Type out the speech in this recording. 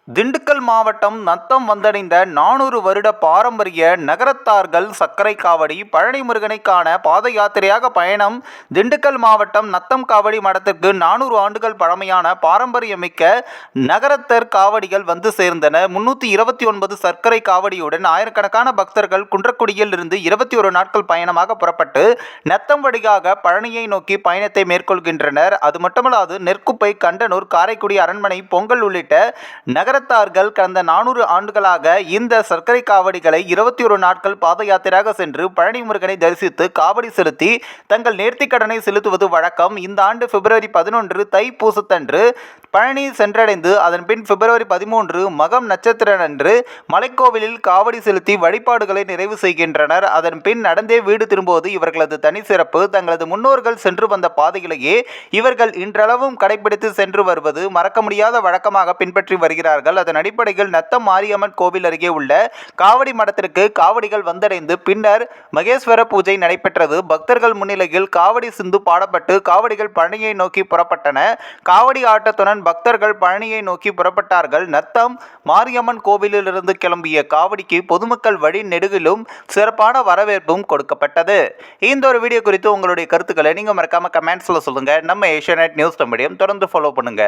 திண்டுக்கல் மாவட்டம் நத்தம் வந்தடைந்த 400 வருட பாரம்பரிய நகரத்தார்கள் சர்க்கரை காவடி பழனி முருகனை காண பாத யாத்திரையாக பயணம். திண்டுக்கல் மாவட்டம் நத்தம் காவடி மடத்திற்கு 400 ஆண்டுகள் பழமையான பாரம்பரியமிக்க நகரத்தர் காவடிகள் வந்து சேர்ந்தன. 329 சர்க்கரை காவடியுடன் ஆயிரக்கணக்கான பக்தர்கள் குன்றக்குடியில் இருந்து 21 நாட்கள் பயணமாக புறப்பட்டு நத்தம் வழியாக பழனியை நோக்கி பயணத்தை மேற்கொள்கின்றனர். அது மட்டுமல்லாது நெற்குப்பை, கண்டனூர், காரைக்குடி, அரண்மனை, பொங்கல் உள்ளிட்ட நகரத்தார்கள் கடந்த 400 ஆண்டுகளாக இந்த சர்க்கரை காவடிகளை 21 நாட்கள் பாத யாத்திரையாக சென்று பழனி முருகனை தரிசித்து காவடி செலுத்தி தங்கள் நேர்த்திக்கடனை செலுத்துவது வழக்கம். இந்த ஆண்டு பிப்ரவரி 11 தைப்பூசத்தன்று பழனி சென்றடைந்து அதன் பின் பிப்ரவரி 13 மகம் நட்சத்திரனன்று மலைக்கோவிலில் காவடி செலுத்தி வழிபாடுகளை நிறைவு செய்கின்றனர். அதன் பின் நடந்தே வீடு திரும்புவது இவர்களது தனி சிறப்பு. தங்களது முன்னோர்கள் சென்று வந்த பாதைகளையே இவர்கள் இன்றளவும் கடைபிடித்து சென்று வருவது மறக்க முடியாத வழக்கமாக பின்பற்றி வருகிறார்கள். அதன் அடிப்படையில் நத்தம் மாரியம்மன் கோவில் அருகே உள்ள காவடி மடத்திற்கு காவடிகள் வந்தடைந்து பின்னர் மகேஸ்வர பூஜை நடைபெற்றது. பக்தர்கள் முன்னிலையில் காவடி சிந்து பாடப்பட்டு காவடிகள் பழனியை நோக்கி புறப்பட்டன. காவடி ஆட்டத்துடன் பக்தர்கள் பழனியை நோக்கி புறப்பட்டார்கள். நத்தம் மாரியம்மன் கோவிலிலிருந்து கிளம்பிய காவடிக்கு பொதுமக்கள் வழி நெடுகிலும் சிறப்பான வரவேற்பும் கொடுக்கப்பட்டது. இந்த ஒரு வீடியோ குறித்து உங்களுடைய கருத்துக்களை நீங்க மறக்காம கமெண்ட்ஸ்ல சொல்லுங்க. நம்ம ஏஷியாநெட் நியூஸ் தமிழையும் தொடர்ந்து ஃபாலோ பண்ணுங்க.